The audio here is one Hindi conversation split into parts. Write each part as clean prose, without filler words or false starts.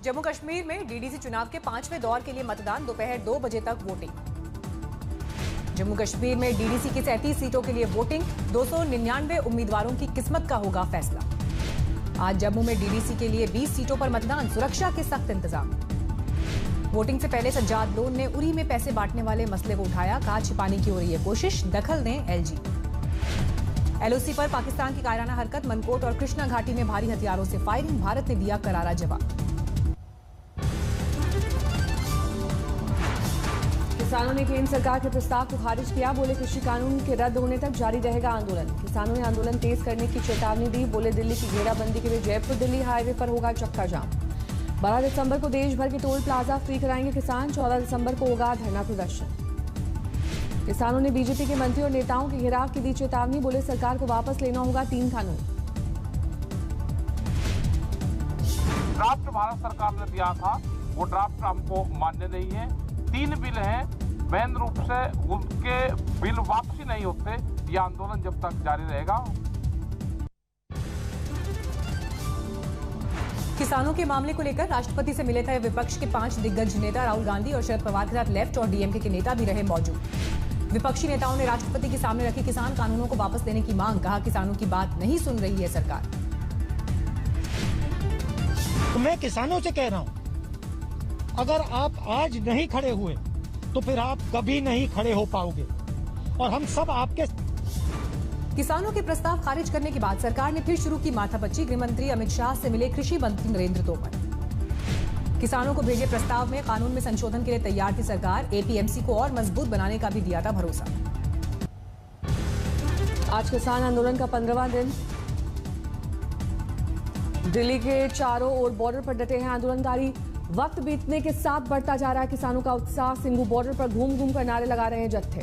जम्मू कश्मीर में डीडीसी चुनाव के 5वें दौर के लिए मतदान दोपहर 2 बजे तक वोटिंग। जम्मू कश्मीर में डीडीसी की 37 सीटों के लिए वोटिंग, 299 उम्मीदवारों की किस्मत का होगा फैसला। आज जम्मू में डीडीसी के लिए 20 सीटों पर मतदान, सुरक्षा के सख्त इंतजाम। वोटिंग से पहले सज्जाद लोन ने उरी में पैसे बांटने वाले मसले को उठाया, कहा छिपाने की हो रही है कोशिश, दखल दें एलजी। एलओसी पर पाकिस्तान की कायराना हरकत, मनकोट और कृष्णा घाटी में भारी हथियारों से फायरिंग, भारत ने दिया करारा जवाब। किसानों ने केंद्र सरकार के प्रस्ताव को खारिज किया, बोले कृषि कानून के रद्द होने तक जारी रहेगा आंदोलन। किसानों ने आंदोलन तेज करने की चेतावनी दी, बोले दिल्ली की घेराबंदी के लिए जयपुर दिल्ली हाईवे पर होगा चक्का जाम। 12 दिसंबर को देश भर के टोल प्लाजा फ्री कराएंगे किसान, 14 दिसंबर को होगा धरना प्रदर्शन। किसानों ने बीजेपी के मंत्री और नेताओं के घेराव की दी चेतावनी, बोले सरकार को वापस लेना होगा 3 कानून। ड्राफ्ट भारत सरकार ने दिया था, वो ड्राफ्ट हमको मान्य नहीं है। 3 बिल हैं, मेन रूप से उनके बिल वापसी नहीं होते, ये आंदोलन जब तक जारी रहेगा। किसानों के मामले को लेकर राष्ट्रपति से मिले थे विपक्ष के 5 दिग्गज नेता। राहुल गांधी और शरद पवार के साथ लेफ्ट और डीएमके के नेता भी रहे मौजूद। विपक्षी नेताओं ने राष्ट्रपति के सामने रखी किसान कानूनों को वापस लेने की मांग, कहा किसानों की बात नहीं सुन रही है सरकार। तो मैं किसानों से कह रहा हूं, अगर आप आज नहीं खड़े हुए तो फिर आप कभी नहीं खड़े हो पाओगे, और हम सब आपके। किसानों के प्रस्ताव खारिज करने के बाद सरकार ने फिर शुरू की माथापच्ची। गृह मंत्री अमित शाह से मिले कृषि मंत्री नरेंद्र तोमर। किसानों को भेजे प्रस्ताव में कानून में संशोधन के लिए तैयार थी सरकार, एपीएमसी को और मजबूत बनाने का भी दिया था भरोसा। आज किसान आंदोलन का 15वां दिन। दिल्ली के चारों ओर बॉर्डर पर डटे हैं आंदोलनकारी। वक्त बीतने के साथ बढ़ता जा रहा है किसानों का उत्साह। सिंघू बॉर्डर पर घूम घूम कर नारे लगा रहे हैं जत्थे।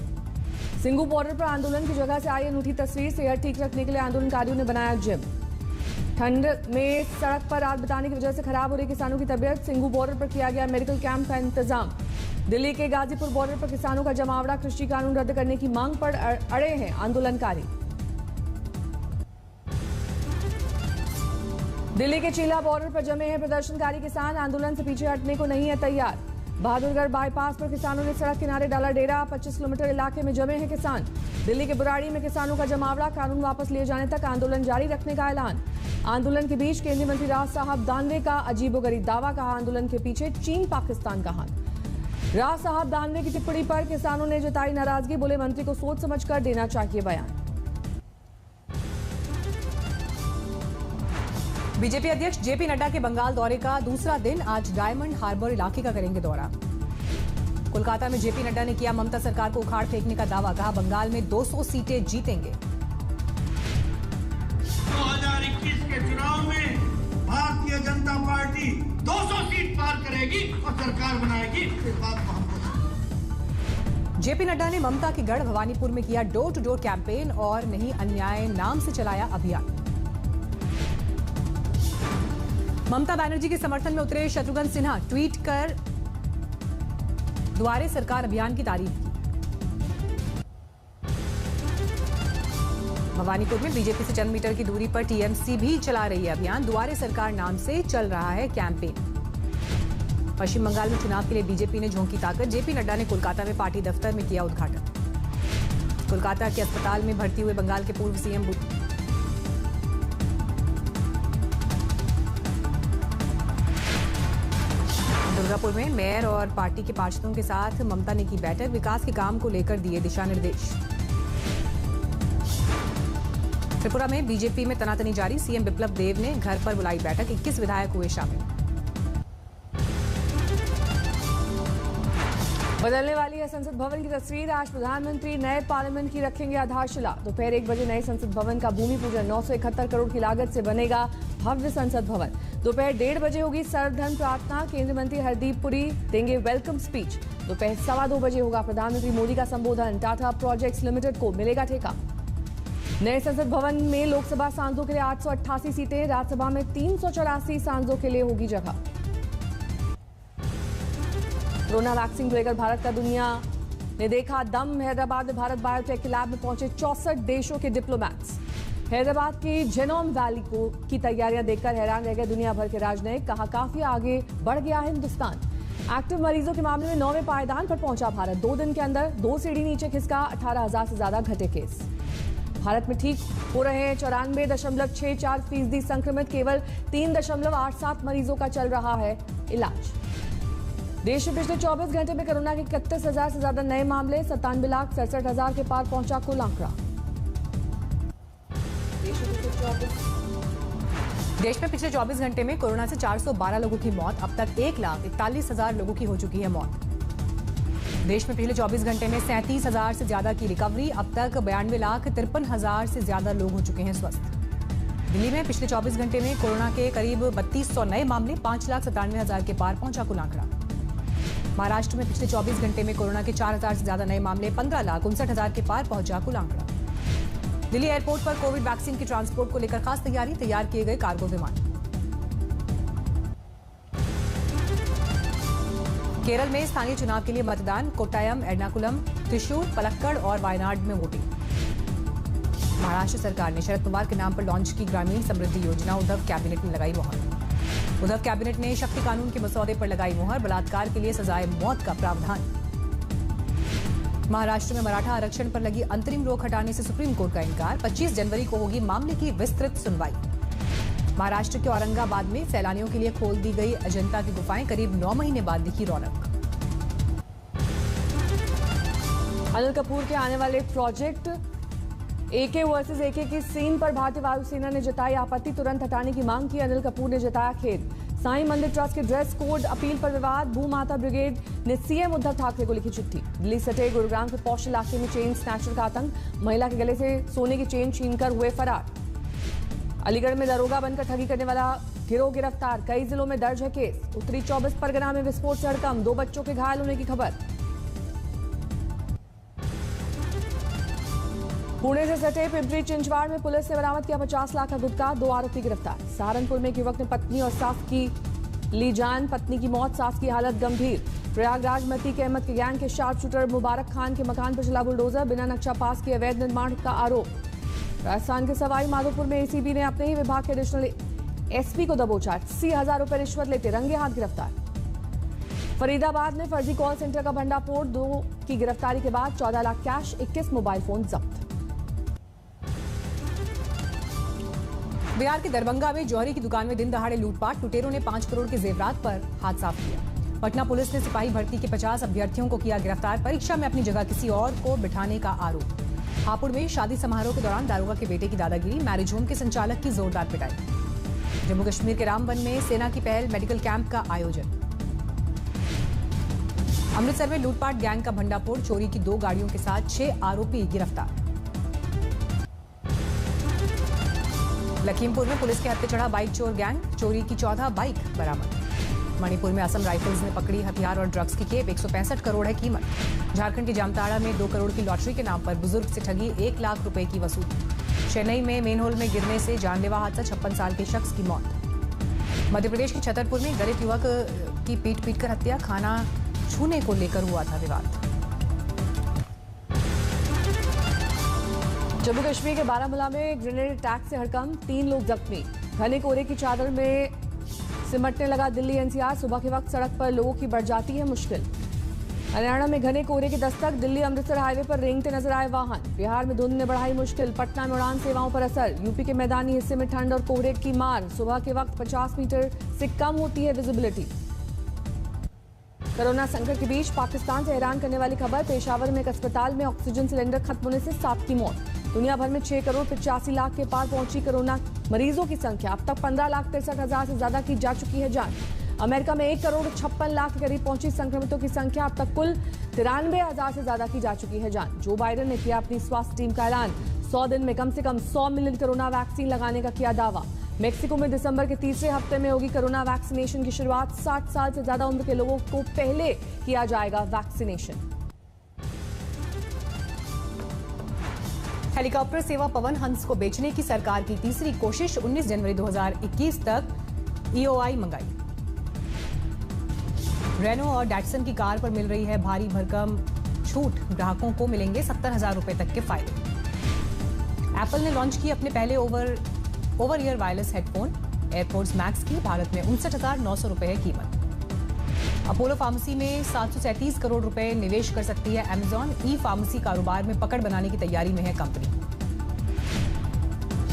सिंघू बॉर्डर पर आंदोलन की जगह से आई अनूठी तस्वीर। सेहत ठीक रखने के लिए आंदोलनकारियों ने बनाया जिम। ठंड में सड़क पर रात बिताने की वजह से खराब हो रही किसानों की तबीयत। सिंघू बॉर्डर पर किया गया मेडिकल कैंप का इंतजाम। दिल्ली के गाजीपुर बॉर्डर पर किसानों का जमावड़ा। कृषि कानून रद्द करने की मांग पर अड़े हैं आंदोलनकारी। दिल्ली के चीला बॉर्डर पर जमे हैं प्रदर्शनकारी किसान। आंदोलन से पीछे हटने को नहीं है तैयार। बहादुरगढ़ बाईपास पर किसानों ने सड़क किनारे डाला डेरा। 25 किलोमीटर इलाके में जमे हैं किसान। दिल्ली के बुराड़ी में किसानों का जमावड़ा। कानून वापस लिए जाने तक आंदोलन जारी रखने का ऐलान। आंदोलन के बीच केंद्रीय मंत्री राज साहब दानवे का अजीबोगरीब दावा, कहा आंदोलन के पीछे चीन पाकिस्तान का हाथ। राज साहब दानवे की टिप्पणी पर किसानों ने जताई नाराजगी, बोले मंत्री को सोच समझकर देना चाहिए बयान। बीजेपी अध्यक्ष जेपी नड्डा के बंगाल दौरे का दूसरा दिन। आज डायमंड हार्बर इलाके का करेंगे दौरा। कोलकाता में जेपी नड्डा ने किया ममता सरकार को उखाड़ फेंकने का दावा, कहा बंगाल में 200 सीटें जीतेंगे। 2021 के चुनाव में भारतीय जनता पार्टी 200 सीट पार करेगी और सरकार बनाएगी। इस बात को हम जेपी नड्डा ने ममता के गढ़ भवानीपुर में किया डोर टू डोर कैंपेन और नहीं अन्याय नाम से चलाया अभियान। ममता बनर्जी के समर्थन में उतरे शत्रुघ्न सिन्हा, ट्वीट कर दुआरे सरकार अभियान की तारीफ की। भवानीपुर में बीजेपी से चंद मीटर की दूरी पर टीएमसी भी चला रही है अभियान। दुआरे सरकार नाम से चल रहा है कैंपेन। पश्चिम बंगाल में चुनाव के लिए बीजेपी ने झोंकी ताकत। जेपी नड्डा ने कोलकाता में पार्टी दफ्तर में किया उद्घाटन। कोलकाता के अस्पताल में भर्ती हुए बंगाल के पूर्व सीएम दुर्गापुर में मेयर और पार्टी के पार्षदों के साथ ममता ने की बैठक। विकास के काम को लेकर दिए दिशा निर्देश। त्रिपुरा में बीजेपी में तनातनी जारी। सीएम बिप्लब देव ने घर पर बुलाई बैठक। 21 विधायक हुए शामिल। बदलने वाली है संसद भवन की तस्वीर। आज प्रधानमंत्री नए पार्लियामेंट की रखेंगे आधारशिला। दोपहर 1 बजे नए संसद भवन का भूमि पूजन। 971 करोड़ की लागत से बनेगा भव्य संसद भवन। दोपहर 1:30 बजे होगी सर्वधर्म प्रार्थना। केंद्रीय मंत्री हरदीप पुरी देंगे वेलकम स्पीच। दोपहर 2:15 बजे होगा प्रधानमंत्री मोदी का संबोधन। टाटा प्रोजेक्ट्स लिमिटेड को मिलेगा ठेका। नए संसद भवन में लोकसभा सांसदों के लिए 888 सीटें, राज्यसभा में 384 सांसदों के लिए होगी जगह। कोरोना वैक्सीन को लेकर भारत का दुनिया ने देखा दम। हैदराबाद में भारत बायोटेक के लैब में पहुंचे 64 देशों के डिप्लोमैट्स। हैदराबाद की जेनोम वैली की तैयारियां देखकर हैरान रह गए दुनिया भर के राजनयिक। कहा काफी आगे बढ़ गया है हिंदुस्तान। एक्टिव मरीजों के मामले में 9वें पायदान पर पहुंचा भारत। 2 दिन के अंदर 2 सीढ़ी नीचे खिसका। 18,000 से ज्यादा घटे केस। भारत में ठीक हो रहे हैं 94.64% संक्रमित। केवल 3.87 मरीजों का चल रहा है इलाज। देश में पिछले 24 घंटे में कोरोना के 31,000 से ज्यादा नए मामले। 97,67,000 के पार पहुंचा कुल आंकड़ा। देश में पिछले 24 घंटे में कोरोना से 412 लोगों की मौत। अब तक 1,41,000 लोगों की हो चुकी है मौत। देश में पिछले 24 घंटे में 37,000 से ज्यादा की रिकवरी। अब तक 92,53,000 से ज्यादा लोग हो चुके हैं स्वस्थ। दिल्ली में पिछले 24 घंटे में कोरोना के करीब 3200 नए मामले। 5,97,000 के पार पहुंचा कुल आंकड़ा। महाराष्ट्र में पिछले 24 घंटे में कोरोना के 4,000 से ज्यादा नए मामले। 15,59,000 के पार पहुंचा कुल आंकड़ा। दिल्ली एयरपोर्ट पर कोविड वैक्सीन की ट्रांसपोर्ट को लेकर खास तैयारी। तैयार किए गए कार्गो विमान। केरल में स्थानीय चुनाव के लिए मतदान। कोट्टायम, एर्नाकुलम, त्रिशूर, पलक्कड़ और वायनाड में वोटिंग। महाराष्ट्र सरकार ने शरद पवार के नाम पर लॉन्च की ग्रामीण समृद्धि योजना। उद्धव कैबिनेट में लगाई मुहर। उद्धव कैबिनेट ने शक्ति कानून के मसौदे पर लगाई मुहर। बलात्कार के लिए सजाए मौत का प्रावधान। महाराष्ट्र में मराठा आरक्षण पर लगी अंतरिम रोक हटाने से सुप्रीम कोर्ट का इनकार। 25 जनवरी को होगी मामले की विस्तृत सुनवाई। महाराष्ट्र के औरंगाबाद में सैलानियों के लिए खोल दी गई अजंता की गुफाएं। करीब 9 महीने बाद दिखी रौनक। अनिल कपूर के आने वाले प्रोजेक्ट एके वर्सेस एके की सीन पर भारतीय वायुसेना ने जताई आपत्ति। तुरंत हटाने की मांग की। अनिल कपूर ने जताया खेद। साईं मंदिर ट्रस्ट के ड्रेस कोड अपील पर विवाद। भूमाता ब्रिगेड ने सीएम उद्धव ठाकरे को लिखी चिट्ठी। दिल्ली सटे गुरुग्राम के पौष इलाके में चेन स्नैचर का आतंक। महिला के गले से सोने की चेन छीनकर हुए फरार। अलीगढ़ में दरोगा बनकर ठगी करने वाला गिरोह गिरफ्तार। कई जिलों में दर्ज है केस। उत्तरी 24 परगना में विस्फोट से हड़कंप। 2 बच्चों के घायल होने की खबर। पुणे से सटे पिंपरी चिंचवाड़ में पुलिस ने बरामद किया 50 लाख का गुटखा। 2 आरोपी गिरफ्तार। सहारनपुर में एक युवक ने पत्नी और सास की ली जान। पत्नी की मौत, सास की हालत गंभीर। प्रयागराज में अतीक अहमद के गैंग के शार्प शूटर मुबारक खान के मकान पर चला बुलडोजर। बिना नक्शा पास के अवैध निर्माण का आरोप। राजस्थान के सवाई माधोपुर में एसीबी ने अपने ही विभाग के एडिशनल एसपी को दबोचा। 80,000 रुपए रिश्वत लेते रंगे हाथ गिरफ्तार। फरीदाबाद में फर्जी कॉल सेंटर का भंडाफोड़। 2 की गिरफ्तारी के बाद 14 लाख कैश, 21 मोबाइल फोन जब्त। बिहार के दरभंगा में जौहरी की दुकान में दिन दहाड़े लूटपाट। लुटेरों ने 5 करोड़ के जेवरात पर हाथ साफ किया। पटना पुलिस ने सिपाही भर्ती के 50 अभ्यर्थियों को किया गिरफ्तार। परीक्षा में अपनी जगह किसी और को बिठाने का आरोप। हापुड़ में शादी समारोह के दौरान दारोगा के बेटे की दादागिरी। मैरिज होम के संचालक की जोरदार पिटाई। जम्मू कश्मीर के रामबन में सेना की पहल मेडिकल कैंप का आयोजन। अमृतसर में लूटपाट गैंग का भंडाफोड़। चोरी की 2 गाड़ियों के साथ 6 आरोपी गिरफ्तार। लखीमपुर में पुलिस के हत्थे चढ़ा बाइक चोर गैंग। चोरी की 14 बाइक बरामद। मणिपुर में असम राइफल्स ने पकड़ी हथियार और ड्रग्स की खेप। 165 करोड़ है कीमत। झारखंड के जामताड़ा में 2 करोड़ की लॉटरी के नाम पर बुजुर्ग से ठगी। 1 लाख रुपए की वसूली। चेन्नई में मेनहोल में गिरने से जानलेवा हादसा। 56 साल के शख्स की मौत। मध्य प्रदेश के छतरपुर में दलित युवक की पीट कर हत्या। खाना छूने को लेकर हुआ था विवाद। जम्मू कश्मीर के बारामूला में ग्रेनेड अटैक से हड़कंप। 3 लोग जख्मी। घने कोहरे की चादर में सिमटने लगा दिल्ली एनसीआर। सुबह के वक्त सड़क पर लोगों की बढ़ जाती है मुश्किल। हरियाणा में घने कोहरे की दस्तक। दिल्ली अमृतसर हाईवे पर रेंगते नजर आए वाहन। बिहार में धुंध ने बढ़ाई मुश्किल। पटना में उड़ान सेवाओं पर असर। यूपी के मैदानी हिस्से में ठंड और कोहरे की मार। सुबह के वक्त 50 मीटर से कम होती है विजिबिलिटी। कोरोना संकट के बीच पाकिस्तान से हैरान करने वाली खबर। पेशावर में एक अस्पताल में ऑक्सीजन सिलेंडर खत्म होने से 7 की मौत। दुनिया भर में 6 करोड़ 85 लाख के पार पहुंची कोरोना मरीजों की संख्या। अब तक 15,63,000 से ज्यादा की जा चुकी है जांच। अमेरिका में 1 करोड़ 56 लाख के करीब पहुंची संक्रमितों की संख्या। अब तक कुल 93,000 से ज्यादा की जा चुकी है जांच। जो बाइडेन ने किया अपनी स्वास्थ्य टीम का ऐलान। 100 दिन में कम से कम 100 मिलियन कोरोना वैक्सीन लगाने का किया दावा। मेक्सिको में दिसंबर के तीसरे हफ्ते में होगी कोरोना वैक्सीनेशन की शुरुआत। 60 साल से ज्यादा उम्र के लोगों को पहले किया जाएगा वैक्सीनेशन। हेलीकॉप्टर सेवा पवन हंस को बेचने की सरकार की तीसरी कोशिश। 19 जनवरी 2021 तक ईओआई मंगाई। रेनो और डैटसन की कार पर मिल रही है भारी भरकम छूट। ग्राहकों को मिलेंगे 70,000 रुपए तक के फायदे। एप्पल ने लॉन्च की अपने पहले over year wireless headphone airports max की भारत में 59,900 रुपए है कीमत। अपोलो फार्मेसी में 737 करोड़ रुपए निवेश कर सकती है अमेजॉन। ई फार्मेसी कारोबार में पकड़ बनाने की तैयारी में है कंपनी।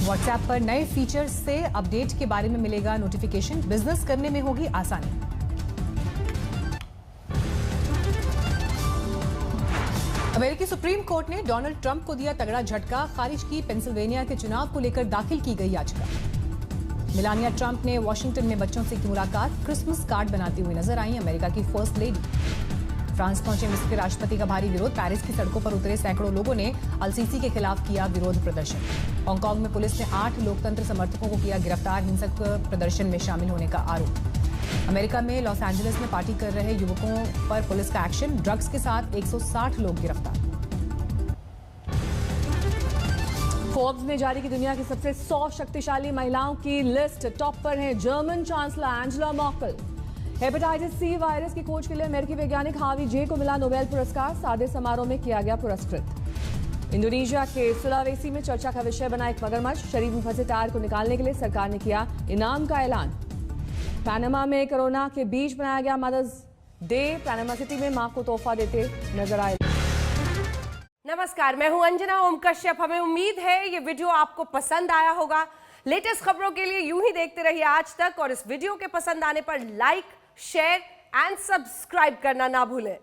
व्हाट्सएप पर नए फीचर्स से अपडेट के बारे में मिलेगा नोटिफिकेशन। बिजनेस करने में होगी आसानी। अमेरिकी सुप्रीम कोर्ट ने डोनाल्ड ट्रंप को दिया तगड़ा झटका। खारिज की पेंसिल्वेनिया के चुनाव को लेकर दाखिल की गई याचिका। मेलानिया ट्रंप ने वॉशिंगटन में बच्चों से की मुलाकात। क्रिसमस कार्ड बनाती हुई नजर आई अमेरिका की फर्स्ट लेडी। फ्रांस पहुंचे मिस्र के राष्ट्रपति का भारी विरोध। पेरिस की सड़कों पर उतरे सैकड़ों लोगों ने अल-सीसी के खिलाफ किया विरोध प्रदर्शन। हांगकांग में पुलिस ने 8 लोकतंत्र समर्थकों को किया गिरफ्तार। हिंसक प्रदर्शन में शामिल होने का आरोप। अमेरिका में लॉस एंजलिस में पार्टी कर रहे युवकों पर पुलिस का एक्शन। ड्रग्स के साथ 160 लोग गिरफ्तार। फोर्ब्स ने जारी की दुनिया की सबसे 100 शक्तिशाली महिलाओं की लिस्ट। टॉप पर हैं German chancellor Angela Merkel. Hepatitis C virus की खोज के लिए अमेरिकी वैज्ञानिक हार्वी जे को मिला नोबेल पुरस्कार। सादे समारोह में किया गया पुरस्कृत। इंडोनेशिया के सुलावेसी में चर्चा का विषय बना एक मगरमच्छ। शरीर में फंसे टायर को निकालने के लिए सरकार ने किया इनाम का ऐलान। पैनामा में कोरोना के बीच बनाया गया मदर्स डे। पैनामा सिटी में मां को तोहफा देते नजर आए। नमस्कार, मैं हूं अंजना ओम कश्यप। हमें उम्मीद है ये वीडियो आपको पसंद आया होगा। लेटेस्ट खबरों के लिए यूं ही देखते रहिए आज तक और इस वीडियो के पसंद आने पर लाइक, शेयर एंड सब्सक्राइब करना ना भूलें।